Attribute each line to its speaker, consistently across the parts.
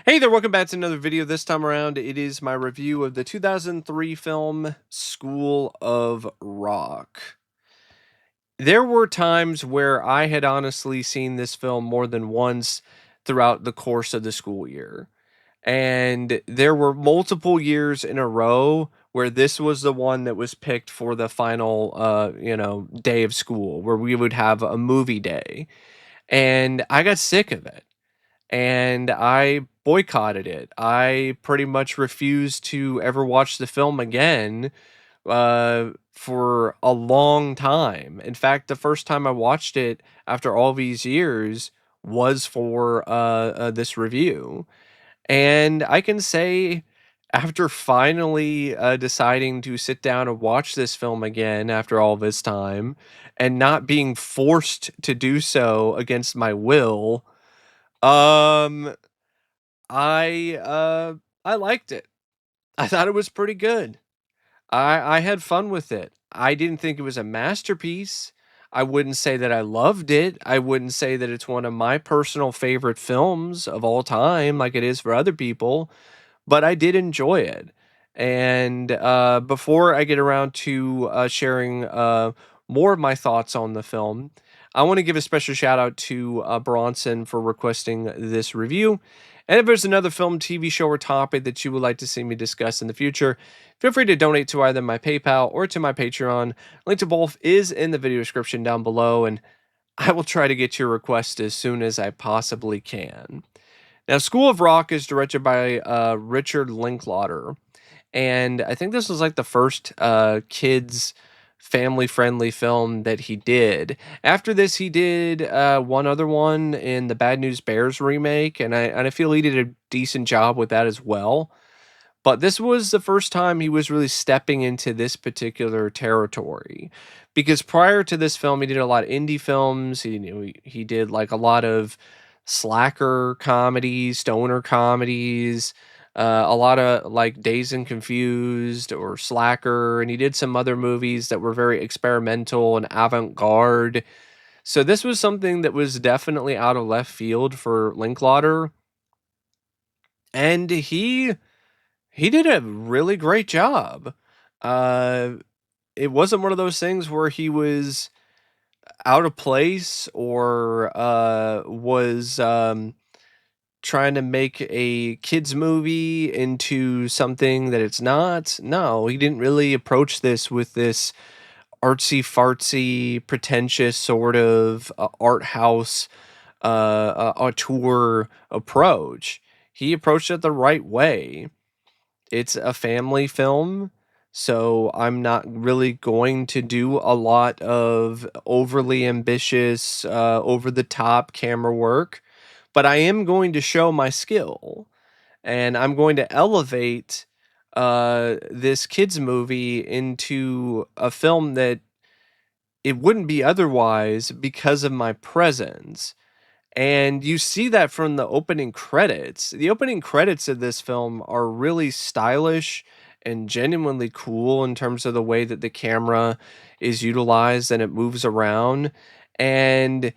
Speaker 1: Hey there, welcome back to another video. This time around, it is my review of the 2003 film School of Rock. There were times where I had honestly seen this film more than once throughout the course of the school year. And there were multiple years in a row where this was the one that was picked for the final day of school where we would have a movie day. And I got sick of it and I boycotted it. I pretty much refused to ever watch the film again for a long time. In fact, the first time I watched it after all these years was for this review. And I can say, after finally deciding to sit down and watch this film again after all this time, and not being forced to do so against my will, um, I, uh, I liked it. I thought it was pretty good. I had fun with it. I didn't think it was a masterpiece. I wouldn't say that I loved it. I wouldn't say that it's one of my personal favorite films of all time like it is for other people, but I did enjoy it. And before I get around to sharing more of my thoughts on the film, I want to give a special shout out to Bronson for requesting this review. And if there's another film, TV show, or topic that you would like to see me discuss in the future, feel free to donate to either my PayPal or to my Patreon. Link to both is in the video description down below, and I will try to get your request as soon as I possibly can. Now, School of Rock is directed by Richard Linklater, and I think this was like the first kids family friendly film that he did. After this, he did one other one in the Bad News Bears remake, and I feel he did a decent job with that as well. But this was the first time he was really stepping into this particular territory, because prior to this film, he did a lot of indie films. He did like a lot of slacker comedies, stoner comedies, a lot of like Dazed and Confused or Slacker, and he did some other movies that were very experimental and avant-garde. So this was something that was definitely out of left field for Linklater, and he did a really great job. Uh, it wasn't one of those things where he was out of place or was trying to make a kids movie into something that it's not. No, he didn't really approach this with this artsy fartsy, pretentious sort of art house auteur approach. He approached it the right way. It's a family film, so I'm not really going to do a lot of overly ambitious, over the top camera work, but I am going to show my skill, and I'm going to elevate this kids movie into a film that it wouldn't be otherwise because of my presence. And you see that from the opening credits. The opening credits of this film are really stylish and genuinely cool in terms of the way that the camera is utilized and it moves around. And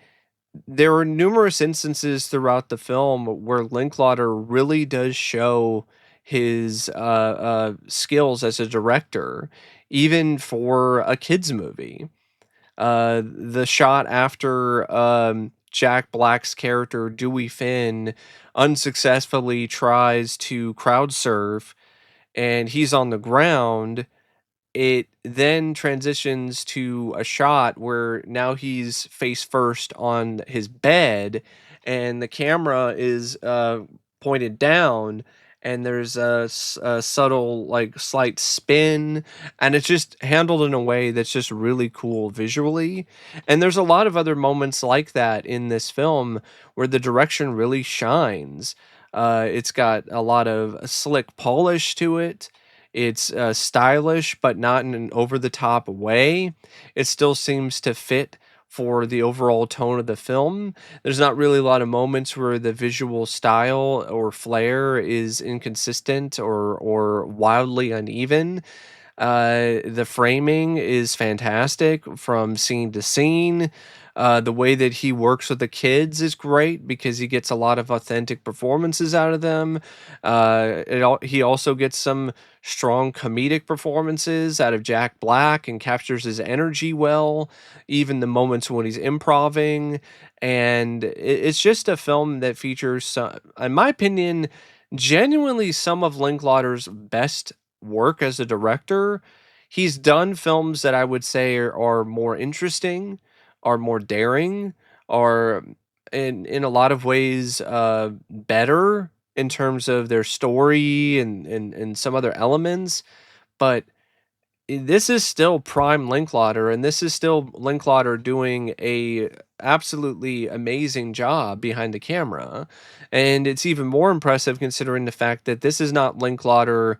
Speaker 1: there are numerous instances throughout the film where Linklater really does show his skills as a director, even for a kids movie. The shot after Jack Black's character Dewey Finn unsuccessfully tries to crowd surf and he's on the ground, it then transitions to a shot where now he's face first on his bed and the camera is pointed down, and there's a subtle like slight spin, and it's just handled in a way that's just really cool visually. And there's a lot of other moments like that in this film where the direction really shines. It's got a lot of slick polish to it. It's stylish, but not in an over the top way. It still seems to fit for the overall tone of the film. There's not really a lot of moments where the visual style or flair is inconsistent or wildly uneven. The framing is fantastic from scene to scene. The way that he works with the kids is great because he gets a lot of authentic performances out of them. He also gets some strong comedic performances out of Jack Black and captures his energy well, even the moments when he's improving. And it's just a film that features, in my opinion, genuinely some of Linklater's best work as a director. He's done films that I would say are more interesting, are more daring, are in a lot of ways better in terms of their story and some other elements. But this is still prime Linklater, and this is still Linklater doing a absolutely amazing job behind the camera. And it's even more impressive considering the fact that this is not Linklater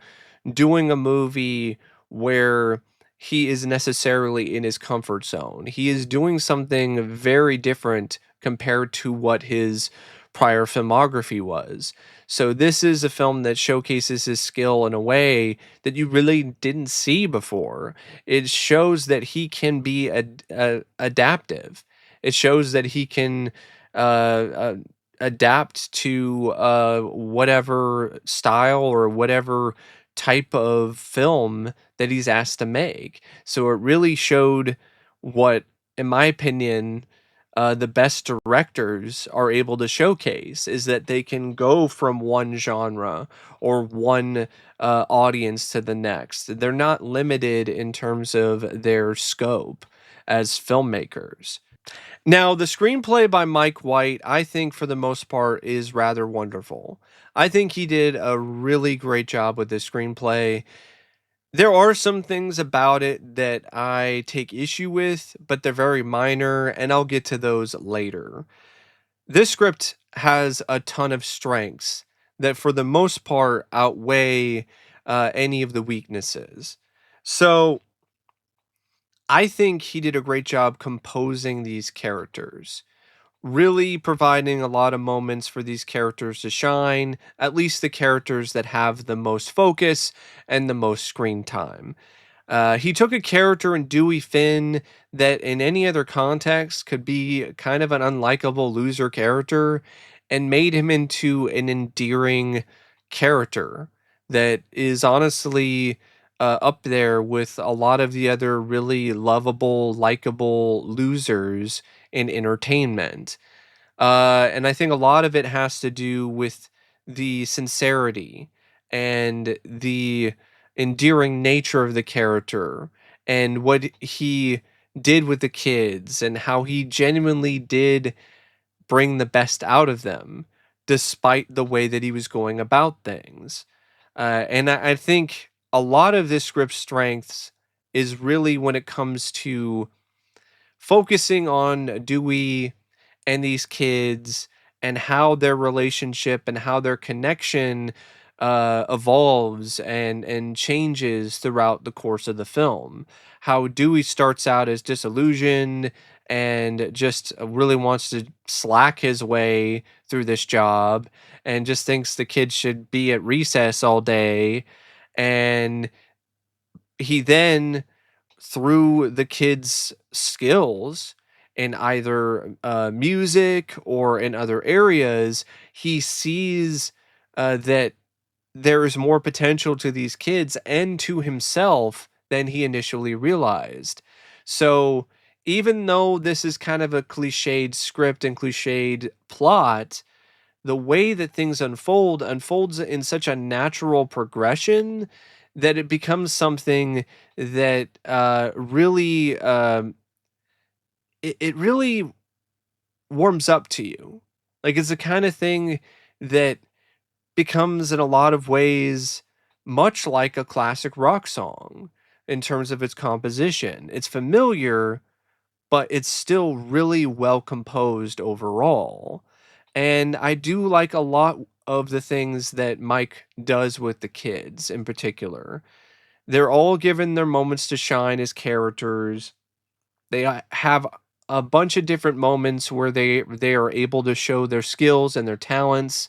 Speaker 1: doing a movie where he is necessarily in his comfort zone. He is doing something very different compared to what his prior filmography was. So this is a film that showcases his skill in a way that you really didn't see before. It shows that he can be adaptive. It shows that he can uh, uh, adapt to whatever style or whatever type of film that he's asked to make. So it really showed what, in my opinion, the best directors are able to showcase is that they can go from one genre or one audience to the next. They're not limited in terms of their scope as filmmakers. Now, the screenplay by Mike White, I think for the most part, is rather wonderful. I think he did a really great job with this screenplay. There are some things about it that I take issue with, but they're very minor, and I'll get to those later. This script has a ton of strengths that, for the most part, outweigh any of the weaknesses. So, I think he did a great job composing these characters, really providing a lot of moments for these characters to shine, at least the characters that have the most focus and the most screen time. He took a character in Dewey Finn that in any other context could be kind of an unlikable loser character and made him into an endearing character that is honestly up there with a lot of the other really lovable, likable losers in entertainment. And I think a lot of it has to do with the sincerity and the endearing nature of the character and what he did with the kids and how he genuinely did bring the best out of them despite the way that he was going about things. And I think a lot of this script's strengths is really when it comes to focusing on Dewey and these kids and how their relationship and how their connection evolves and changes throughout the course of the film. How Dewey starts out as disillusioned and just really wants to slack his way through this job and just thinks the kids should be at recess all day. And he then, through the kids' skills in either music or in other areas, he sees that there is more potential to these kids and to himself than he initially realized. So, even though this is kind of a cliched script and cliched plot, the way that things unfolds in such a natural progression that it becomes something that really it really warms up to you. Like it's the kind of thing that becomes in a lot of ways much like a classic rock song in terms of its composition. It's familiar, but it's still really well composed overall. And I do like a lot of the things that Mike does with the kids in particular. They're all given their moments to shine as characters. They have a bunch of different moments where they are able to show their skills and their talents,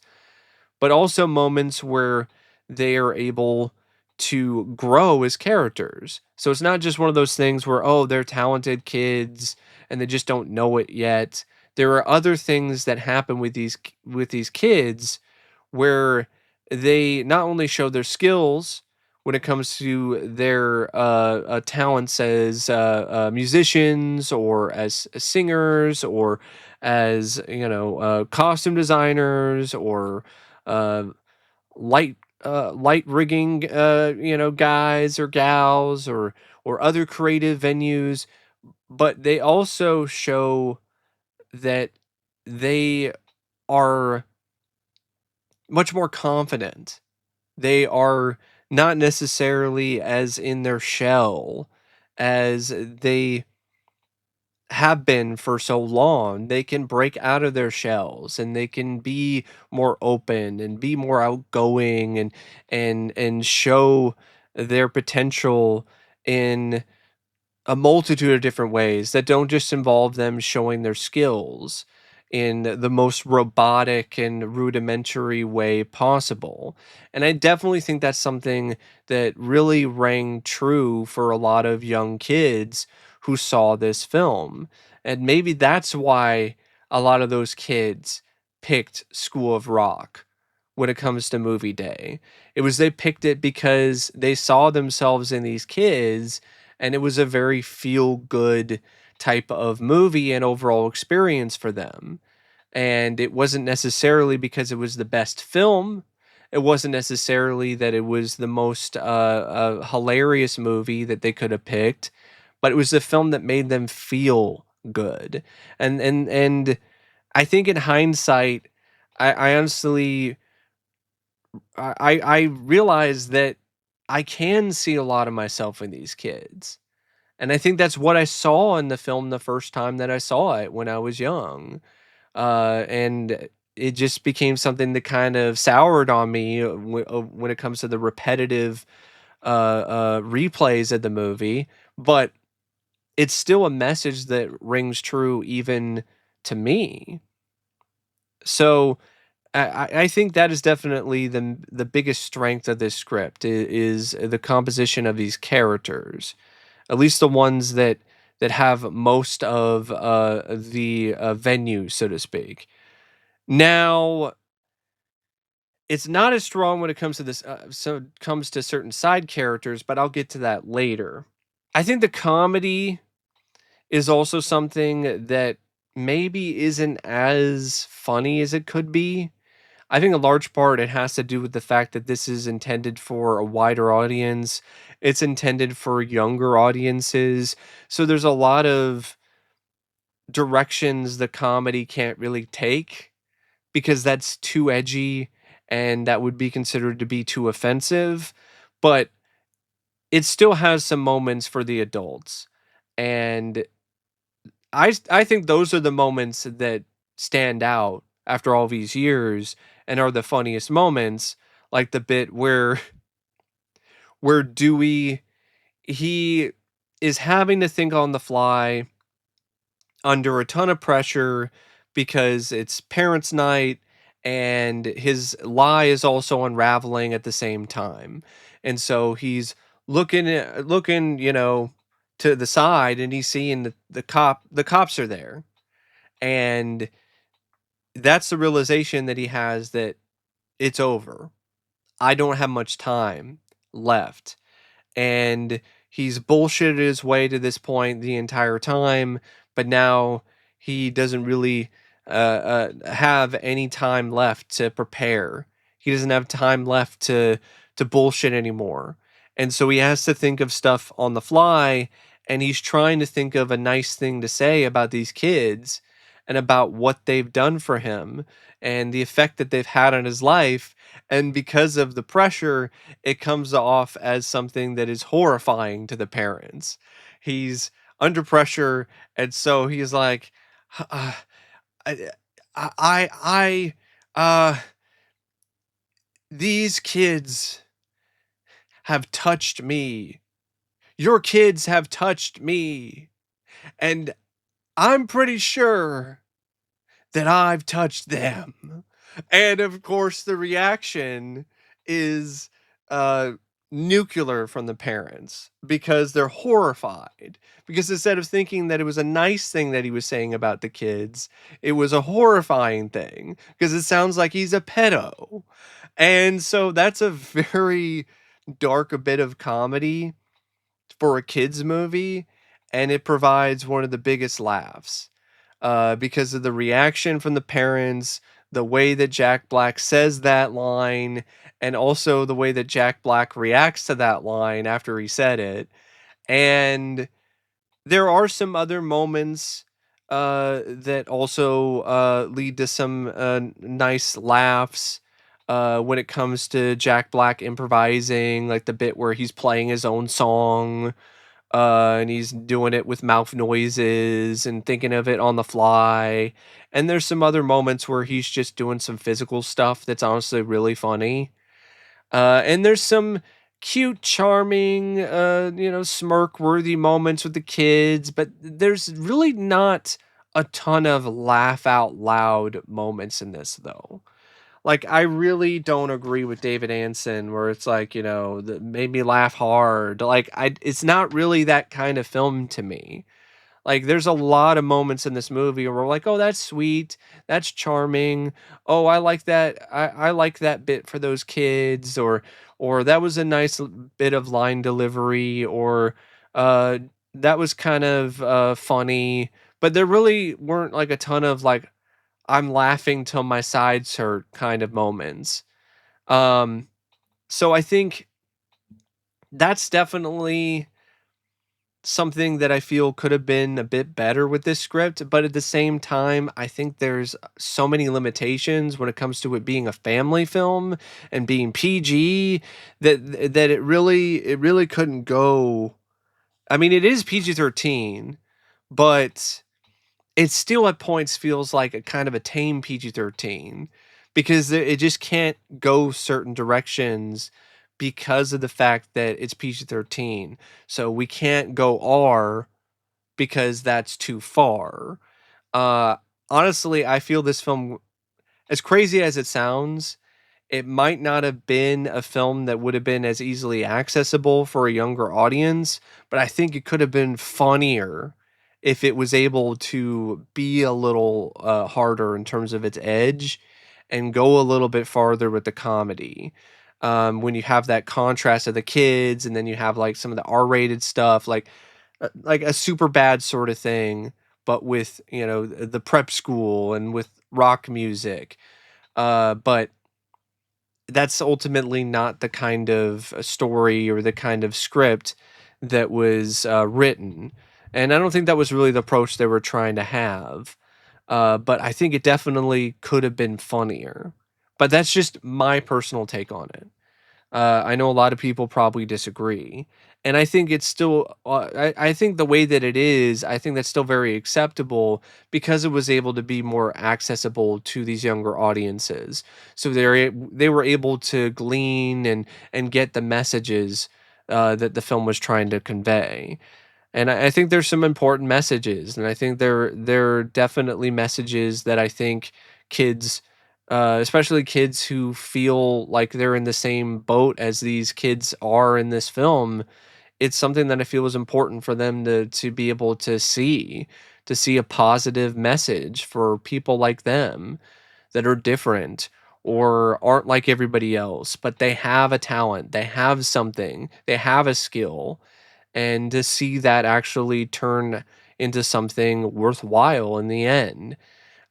Speaker 1: but also moments where they are able to grow as characters. So it's not just one of those things where, oh, they're talented kids and they just don't know it yet. There are other things that happen with these kids where they not only show their skills when it comes to their talents as musicians or as singers or as costume designers or uh, light rigging guys or gals or other creative venues, but they also show that they are much more confident. They are not necessarily as in their shell as they have been for so long. They can break out of their shells and they can be more open and be more outgoing and show their potential in a multitude of different ways that don't just involve them showing their skills in the most robotic and rudimentary way possible. And I definitely think that's something that really rang true for a lot of young kids who saw this film. And maybe that's why a lot of those kids picked School of Rock when it comes to movie day. It was they picked it because they saw themselves in these kids and it was a very feel good type of movie and overall experience for them. And it wasn't necessarily because it was the best film. It wasn't necessarily that it was the most hilarious movie that they could have picked, but it was the film that made them feel good. And I think in hindsight, I honestly I realize that I can see a lot of myself in these kids. And I think that's what I saw in the film the first time that I saw it when I was young. And it just became something that kind of soured on me when it comes to the repetitive replays of the movie. But it's still a message that rings true even to me. So I think that is definitely the biggest strength of this script is the composition of these characters, at least the ones that have most of the venue, so to speak. Now, it's not as strong when it comes to this, so it comes to certain side characters, but I'll get to that later. I think the comedy is also something that maybe isn't as funny as it could be. I think a large part it has to do with the fact that this is intended for a wider audience. It's intended for younger audiences. So there's a lot of directions the comedy can't really take because that's too edgy and that would be considered to be too offensive. But it still has some moments for the adults. And I think those are the moments that stand out after all these years and are the funniest moments, like the bit where Dewey he is having to think on the fly under a ton of pressure because it's parents' night and his lie is also unraveling at the same time. And so he's looking, to the side and he's seeing the cops are there. And that's the realization that he has that it's over. I don't have much time left. And he's bullshitted his way to this point the entire time, but now he doesn't really have any time left to prepare. He doesn't have time left to bullshit anymore, and so he has to think of stuff on the fly. And he's trying to think of a nice thing to say about these kids and about what they've done for him and the effect that they've had on his life. And because of the pressure, it comes off as something that is horrifying to the parents. He's under pressure, and so he's like, uh, I, I, uh, these kids have touched me. Your kids have touched me, and I'm pretty sure that I've touched them. And of course, the reaction is uh nuclear from the parents because they're horrified. Because instead of thinking that it was a nice thing that he was saying about the kids, it was a horrifying thing because it sounds like he's a pedo. And so that's a very dark a bit of comedy for a kids movie, and it provides one of the biggest laughs because of the reaction from the parents, the way that Jack Black says that line, and also the way that Jack Black reacts to that line after he said it. And there are some other moments that also lead to some nice laughs. When it comes to Jack Black improvising, like the bit where he's playing his own song, and he's doing it with mouth noises and thinking of it on the fly. And there's some other moments where he's just doing some physical stuff that's honestly really funny. And there's some cute, charming, smirk worthy moments with the kids, but there's really not a ton of laugh out loud moments in this, though. Like, I really don't agree with David Ansen where it's like, that made me laugh hard. Like, it's not really that kind of film to me. Like, there's a lot of moments in this movie where we're like, oh, that's sweet, that's charming. Oh, I like that. I like that bit for those kids, or that was a nice bit of line delivery, or uh, that was kind of funny. But there really weren't like a ton of like I'm laughing till my sides hurt kind of moments. Um, so I think that's definitely something that I feel could have been a bit better with this script, but at the same time, I think there's so many limitations when it comes to it being a family film and being PG that it really couldn't go. I mean, it is PG-13, but it still at points feels like a kind of a tame PG-13 because it just can't go certain directions because of the fact that it's PG-13. So we can't go R because that's too far. Uh, Honestly, I feel this film, as crazy as it sounds, it might not have been a film that would have been as easily accessible for a younger audience, but I think it could have been funnier if it was able to be a little harder in terms of its edge and go a little bit farther with the comedy. When you have that contrast of the kids, and then you have like some of the R-rated stuff, like a super bad sort of thing, but with the prep school and with rock music. But that's ultimately not the kind of story or the kind of script that was written. And I don't think that was really the approach they were trying to have. But I think it definitely could have been funnier. But that's just my personal take on it. I know a lot of people probably disagree, and I think it's still. I think the way that it is, I think that's still very acceptable because it was able to be more accessible to these younger audiences. So they were able to glean and get the messages that the film was trying to convey. And I think there's some important messages, and I think there are definitely messages that I think kids, especially kids who feel like they're in the same boat as these kids are in this film, it's something that I feel is important for them to be able to see a positive message for people like them that are different or aren't like everybody else, but they have a talent, they have something, they have a skill, and to see that actually turn into something worthwhile in the end.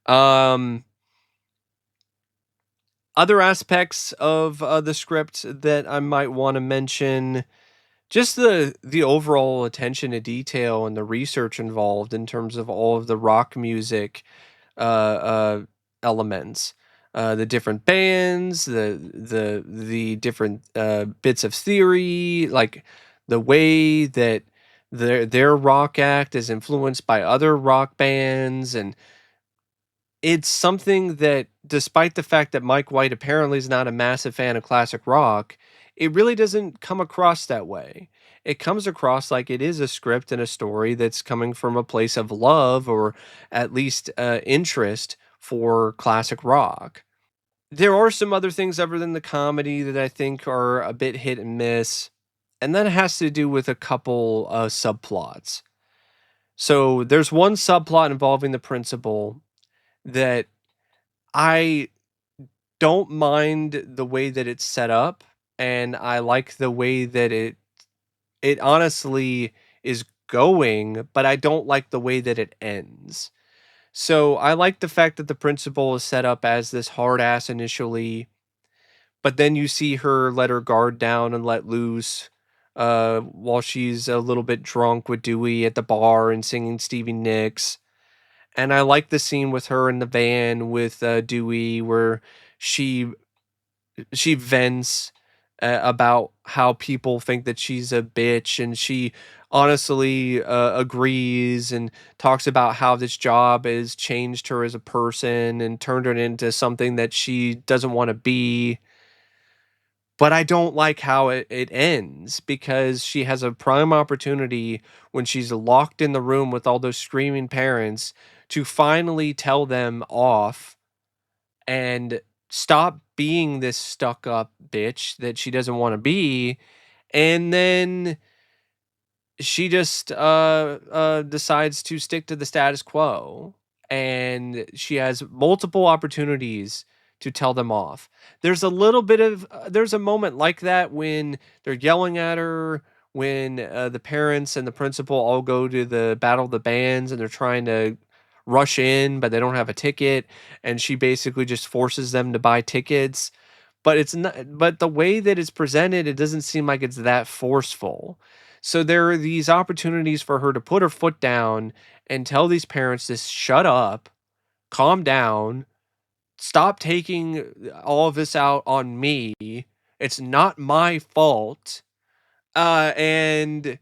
Speaker 1: Um, Other aspects of the script that I might want to mention, just the overall attention to detail and the research involved in terms of all of the rock music elements, the different bands, the different bits of theory, like the way that their rock act is influenced by other rock bands, and it's something that, despite the fact that Mike White apparently is not a massive fan of classic rock, it really doesn't come across that way. It comes across like it is a script and a story that's coming from a place of love or at least interest for classic rock. There are some other things other than the comedy that I think are a bit hit and miss, and that has to do with a couple subplots. So there's one subplot involving the principal that I don't mind the way that it's set up, and I like the way that it honestly is going, but I don't like the way that it ends. So I like the fact that the principal is set up as this hard ass initially, but then you see her let her guard down and let loose while she's a little bit drunk with Dewey at the bar and singing Stevie Nicks. And I like the scene with her in the van with Dewey where she she vents about how people think that she's a bitch, and she honestly agrees and talks about how this job has changed her as a person and turned her into something that she doesn't want to be. But I don't like how it ends because she has a prime opportunity when she's locked in the room with all those screaming parents to finally tell them off and stop being this stuck up bitch that she doesn't want to be. And then she just decides to stick to the status quo, and she has multiple opportunities to tell them off. There's a little bit of there's a moment like that when they're yelling at her, when the parents and the principal all go to the battle of the bands and they're trying to rush in but they don't have a ticket, and she basically just forces them to buy tickets. But it's not, but the way that it's presented, it doesn't seem like it's that forceful. So there are these opportunities for her to put her foot down and tell these parents to shut up, calm down, stop taking all of this out on me. It's not my fault. And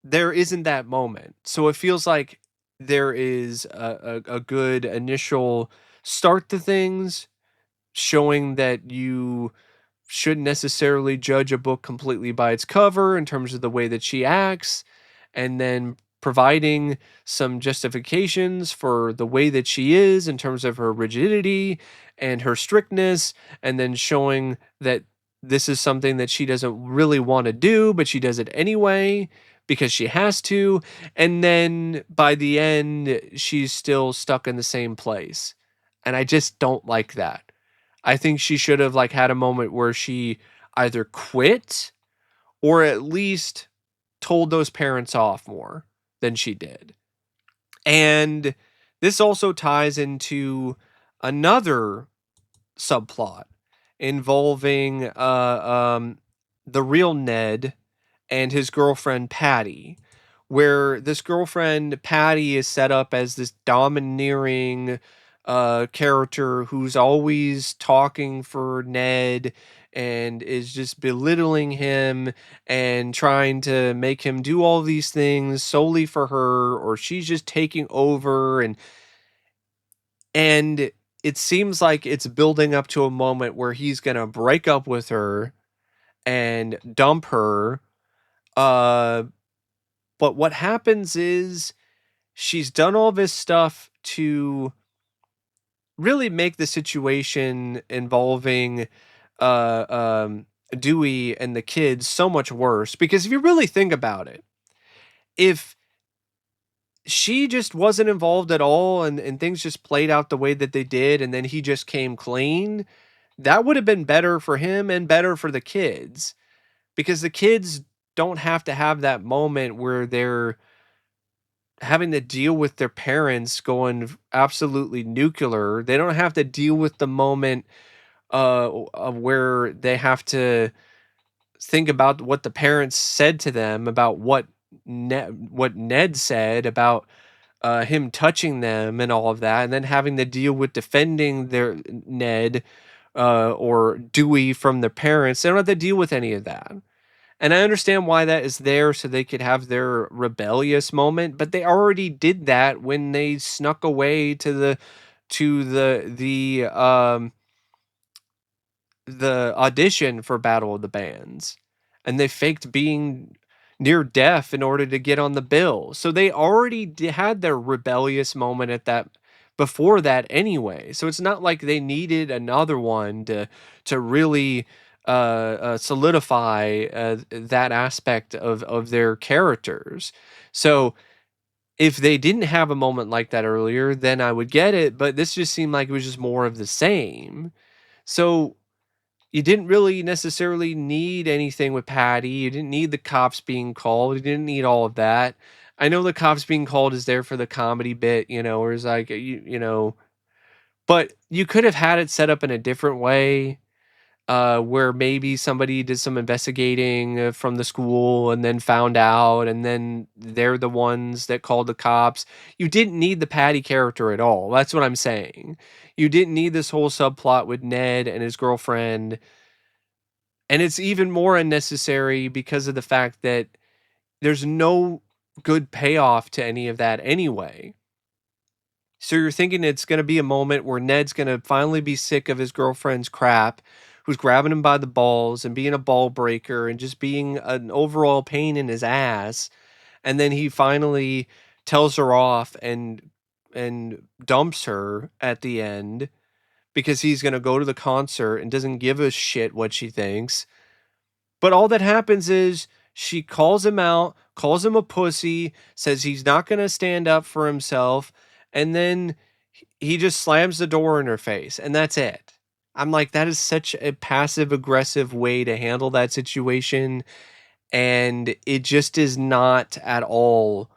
Speaker 1: there isn't that moment. So it feels like there is a good initial start to things, showing that you shouldn't necessarily judge a book completely by its cover in terms of the way that she acts, and then providing some justifications for the way that she is in terms of her rigidity and her strictness, and then showing that this is something that she doesn't really want to do, but she does it anyway because she has to. And then by the end, she's still stuck in the same place. And I just don't like that. I think she should have like had a moment where she either quit or at least told those parents off more than she did. And this also ties into another subplot involving the real Ned and his girlfriend Patty, where this girlfriend Patty is set up as this domineering character who's always talking for Ned and is just belittling him and trying to make him do all these things solely for her, or she's just taking over. And it seems like it's building up to a moment where he's going to break up with her and dump her. uh but what happens is she's done all this stuff to really make the situation involving uh, um, Dewey and the kids so much worse. Because if you really think about it, if she just wasn't involved at all and things just played out the way that they did, and then he just came clean, that would have been better for him and better for the kids. Because the kids don't have to have that moment where they're having to deal with their parents going absolutely nuclear. They don't have to deal with the moment of where they have to think about what the parents said to them about what Ned said about him touching them and all of that, and then having to deal with defending their Ned or Dewey from their parents. They don't have to deal with any of that. And I understand why that is there so they could have their rebellious moment, but they already did that when they snuck away to the audition for Battle of the Bands. And they faked being near deaf in order to get on the bill. So they already had their rebellious moment at that before that anyway. So it's not like they needed another one to really solidify that aspect of their characters. So if they didn't have a moment like that earlier, then I would get it. But this just seemed like it was just more of the same. So you didn't really necessarily need anything with Patty. You didn't need the cops being called. You didn't need all of that. I know the cops being called is there for the comedy bit, or it's like but you could have had it set up in a different way, where maybe somebody did some investigating from the school and then found out, and then they're the ones that called the cops. You didn't need the Patty character at all. That's what I'm saying. You didn't need this whole subplot with Ned and his girlfriend, and it's even more unnecessary because of the fact that there's no good payoff to any of that anyway. So you're thinking it's going to be a moment where Ned's going to finally be sick of his girlfriend's crap, who's grabbing him by the balls and being a ball breaker and just being an overall pain in his ass. And then he finally tells her off and dumps her at the end because he's going to go to the concert and doesn't give a shit what she thinks. But all that happens is she calls him out, calls him a pussy, says he's not going to stand up for himself, and then he just slams the door in her face, and that's it. I'm like, that is such a passive aggressive way to handle that situation, and it just is not at all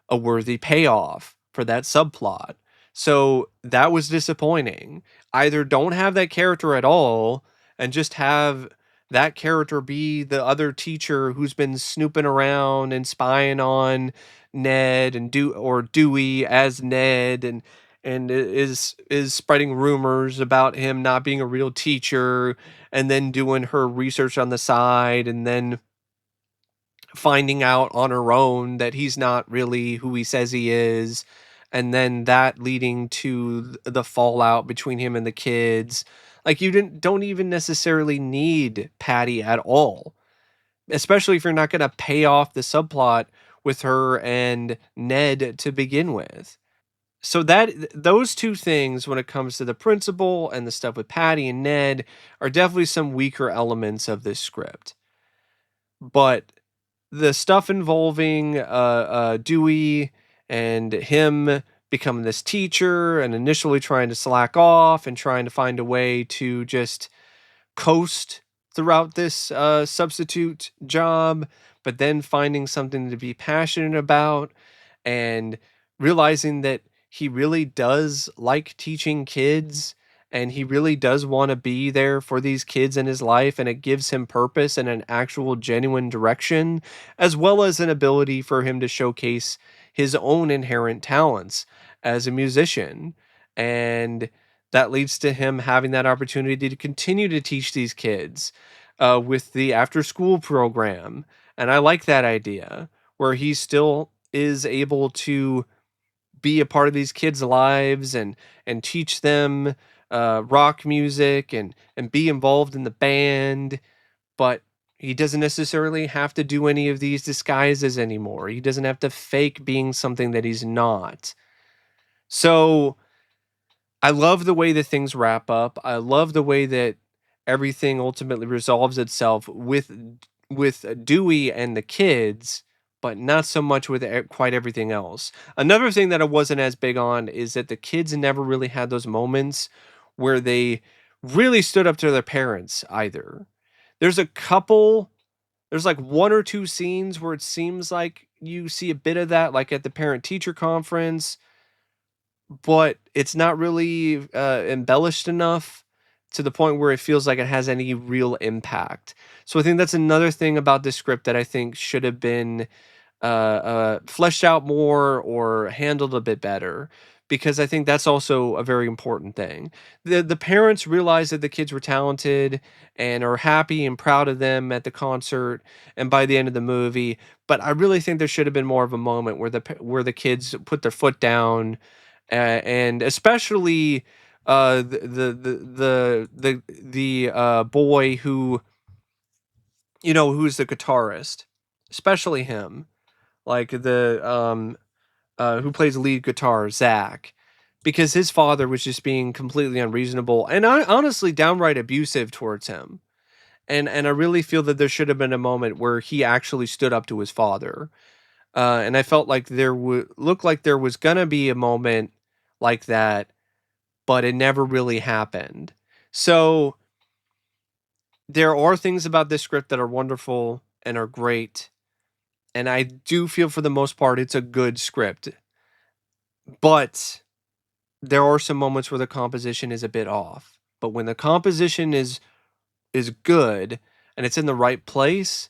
Speaker 1: a worthy payoff for that subplot. So that was disappointing. Either don't have that character at all and just have that character be the other teacher who's been snooping around and spying on Ned and Dewey as Ned, and is spreading rumors about him not being a real teacher, and then doing her research on the side, and then finding out on her own that he's not really who he says he is, and then that leading to the fallout between him and the kids. Like, you don't even necessarily need Patty at all, especially if you're not going to pay off the subplot with her and Ned to begin with. So that those two things, when it comes to the principal and the stuff with Patty and Ned, are definitely some weaker elements of this script. But the stuff involving Dewey and him becoming this teacher and initially trying to slack off and trying to find a way to just coast throughout this substitute job, but then finding something to be passionate about and realizing that he really does like teaching kids and he really does want to be there for these kids in his life, and it gives him purpose and an actual genuine direction, as well as an ability for him to showcase his own inherent talents as a musician. And that leads to him having that opportunity to continue to teach these kids with the after school program. And I like that idea where he still is able to be a part of these kids' lives and teach them rock music and be involved in the band, but he doesn't necessarily have to do any of these disguises anymore. He doesn't have to fake being something that he's not. So I love the way that things wrap up. I love the way that everything ultimately resolves itself with Dewey and the kids, but not so much with quite everything else. Another thing that I wasn't as big on is that the kids never really had those moments where they really stood up to their parents either. There's a couple, there's like one or two scenes where it seems like you see a bit of that, like at the parent teacher conference, but it's not really embellished enough to the point where it feels like it has any real impact. So I think that's another thing about this script that I think should have been fleshed out more or handled a bit better, because I think that's also a very important thing. The parents realized that the kids were talented and are happy and proud of them at the concert and by the end of the movie, but I really think there should have been more of a moment where the kids put their foot down, and especially the boy who, who's the guitarist, especially him, like the who plays lead guitar, Zach. because his father was just being completely unreasonable and honestly downright abusive towards him. And I really feel that there should have been a moment where he actually stood up to his father. And I felt like there would look like there was gonna be a moment like that, but it never really happened. So there are things about this script that are wonderful and are great, and I do feel for the most part it's a good script. But there are some moments where the composition is a bit off. But when the composition is good and it's in the right place,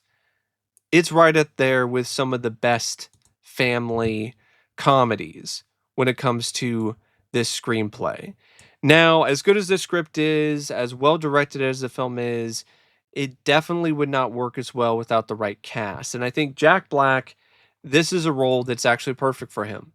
Speaker 1: it's right up there with some of the best family comedies when it comes to this screenplay. Now, as good as the script is, as well directed as the film is, it definitely would not work as well without the right cast. And I think Jack Black, this is a role that's actually perfect for him.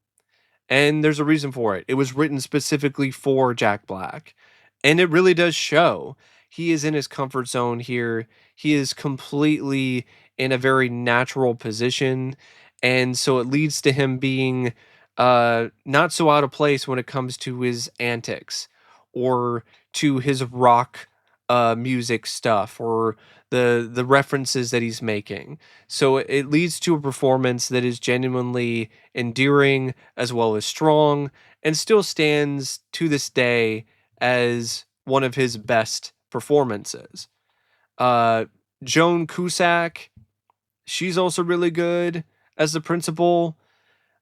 Speaker 1: And there's a reason for it. It was written specifically for Jack Black. And it really does show. He is in his comfort zone here. He is completely in a very natural position. And so it leads to him being not so out of place when it comes to his antics or to his rock music stuff or the references that he's making. So it leads to a performance that is genuinely endearing as well as strong and still stands to this day as one of his best performances. Uh, Joan Cusack, she's also really good as the principal,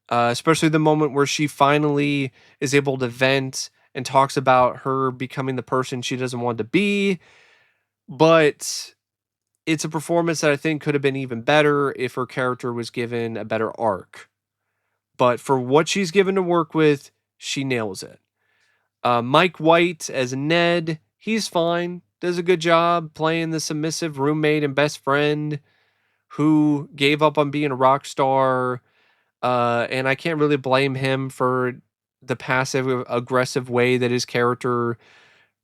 Speaker 1: especially the moment where she finally is able to vent and talks about her becoming the person she doesn't want to be. But it's a performance that I think could have been even better if her character was given a better arc. But for what she's given to work with, she nails it. Mike White as Ned, he's fine. Does a good job playing the submissive roommate and best friend who gave up on being a rock star. And I can't really blame him for the passive aggressive way that his character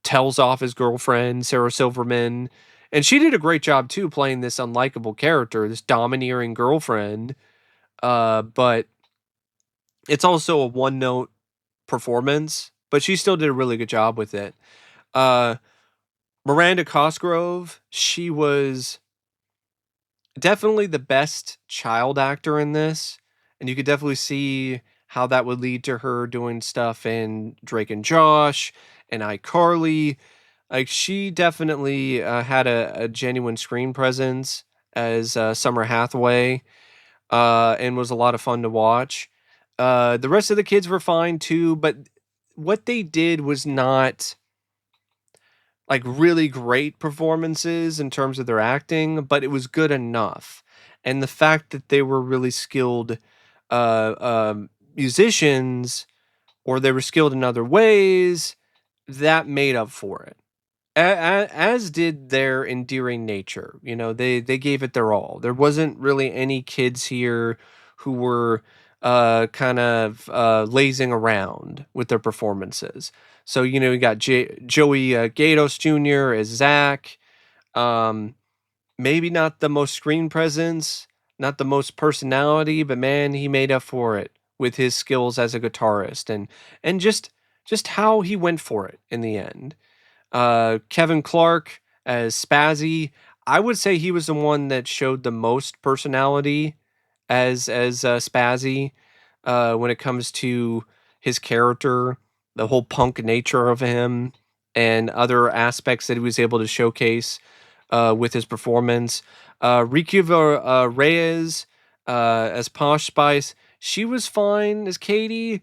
Speaker 1: tells off his girlfriend, Sarah Silverman. And she did a great job too, playing this unlikable character, this domineering girlfriend. But it's also a one note performance, but she still did a really good job with it. Uh, Miranda Cosgrove, she was definitely the best child actor in this, and you could definitely see how that would lead to her doing stuff in Drake and Josh and iCarly. Like she definitely had a genuine screen presence as Summer Hathaway, and was a lot of fun to watch. The rest of the kids were fine too, but what they did was not like really great performances in terms of their acting, but it was good enough. And the fact that they were really skilled musicians or they were skilled in other ways, that made up for it. As did their endearing nature. You know, they gave it their all. There wasn't really any kids here who were kind of lazing around with their performances. So you know, you got Joey Gaydos Jr. as Zach. Um, Maybe not the most screen presence, not the most personality, but man, he made up for it with his skills as a guitarist and just how he went for it in the end. Kevin Clark as Spazzy. I would say he was the one that showed the most personality as Spazzy when it comes to his character, the whole punk nature of him, and other aspects that he was able to showcase with his performance. Rikeva Reyes as Posh Spice. She was fine as Katie,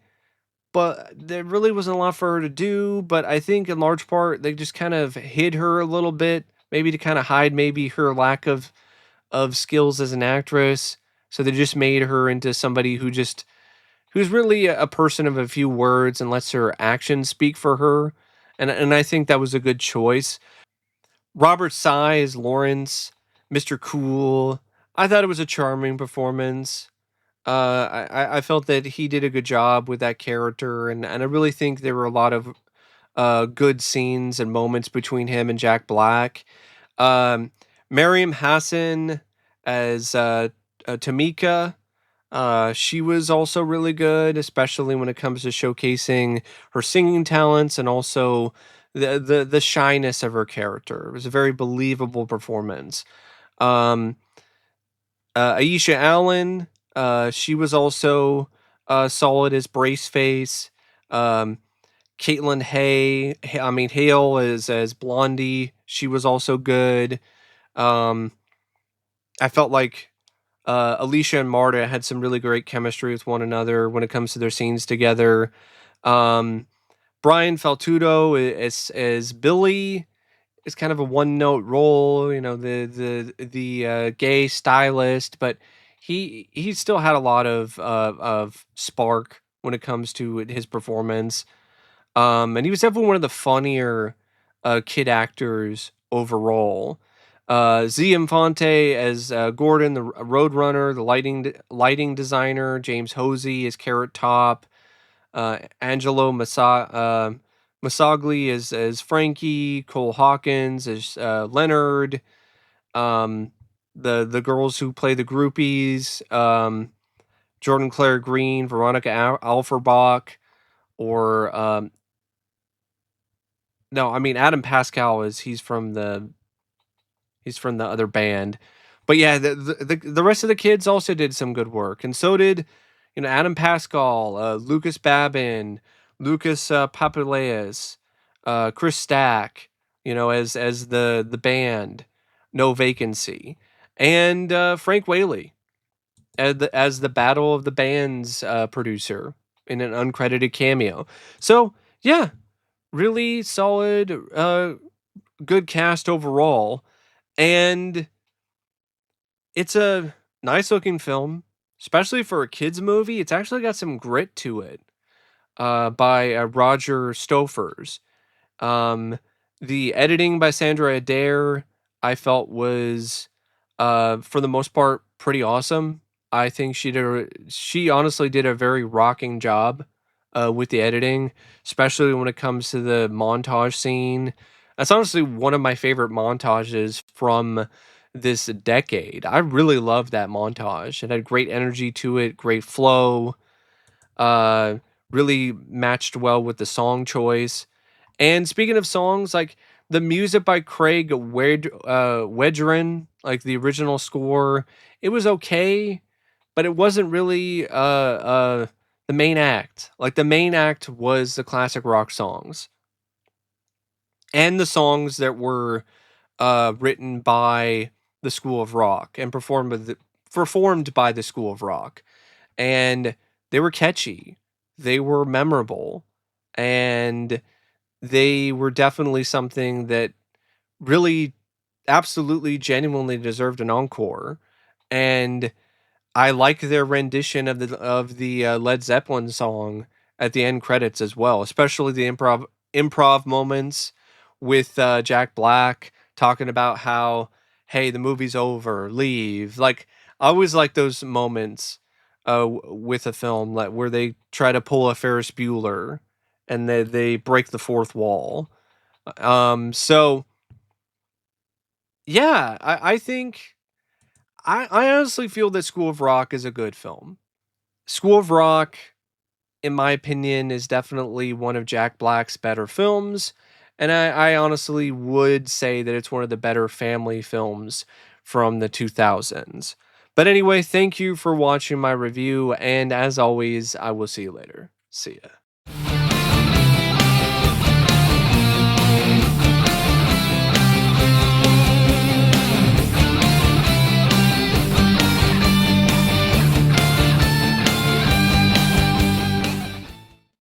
Speaker 1: but there really wasn't a lot for her to do. But I think in large part they just kind of hid her a little bit, maybe to kind of hide maybe her lack of skills as an actress. So they just made her into somebody who's really a person of a few words and lets her actions speak for her. And I think that was a good choice. Robert Tsai as Lawrence, Mr. Cool. I thought it was a charming performance. I felt that he did a good job with that character, and I really think there were a lot of good scenes and moments between him and Jack Black. Um, Maryam Hassan as Tamika. She was also really good, especially when it comes to showcasing her singing talents and also the shyness of her character. It was a very believable performance. Um, Aisha Allen, she was also solid as Braceface. Um, Caitlin I mean Hale as Blondie, she was also good. Um, I felt like Aleisha and Marta had some really great chemistry with one another when it comes to their scenes together. Um, Brian Faltudo as Billy is kind of a one note role, you know, the gay stylist, but he still had a lot of spark when it comes to his performance. And he was definitely one of the funnier kid actors overall. Z Infante as Gordon, the Roadrunner, the lighting designer. James Hosey as Carrot Top. Angelo Masagli as Frankie. Cole Hawkins as Leonard. Um, the girls who play the groupies. Jordan Claire Green, Veronica Alferbach, or no, I mean Adam Pascal is he's from the other band. But yeah, the rest of the kids also did some good work, and so did Adam Pascal, Lucas Babin, Lucas Papuleas, Chris Stack, as the band, No Vacancy, and Frank Whaley as the Battle of the Bands producer in an uncredited cameo. So yeah, really solid, good cast overall, and it's a nice looking film, especially for a kids movie. It's actually got some grit to it. By Roger Stofers. Um, the editing by Sandra Adair, I felt was, for the most part, pretty awesome. I think she honestly did a very rocking job with the editing, especially when it comes to the montage scene. That's honestly one of my favorite montages from this decade. I really loved that montage. It had great energy to it, great flow, uh, really matched well with the song choice. And speaking of songs, like the music by Craig Wedren, like the original score, it was okay, but it wasn't really the main act. Like the main act was the classic rock songs and the songs that were written by the School of Rock and performed by the School of Rock, and they were catchy, they were memorable, and they were definitely something that really absolutely genuinely deserved an encore. And I like their rendition of the Led Zeppelin song at the end credits as well, especially the improv moments with Jack Black talking about how, hey, the movie's over, leave. Like I always like those moments with a film like where they try to pull a Ferris Bueller and they break the fourth wall. So yeah, I think I honestly feel that School of Rock is a good film. School of Rock, in my opinion, is definitely one of Jack Black's better films, and I honestly would say that it's one of the better family films from the 2000s. But anyway, thank you for watching my review, and as always, I will see you later. See ya.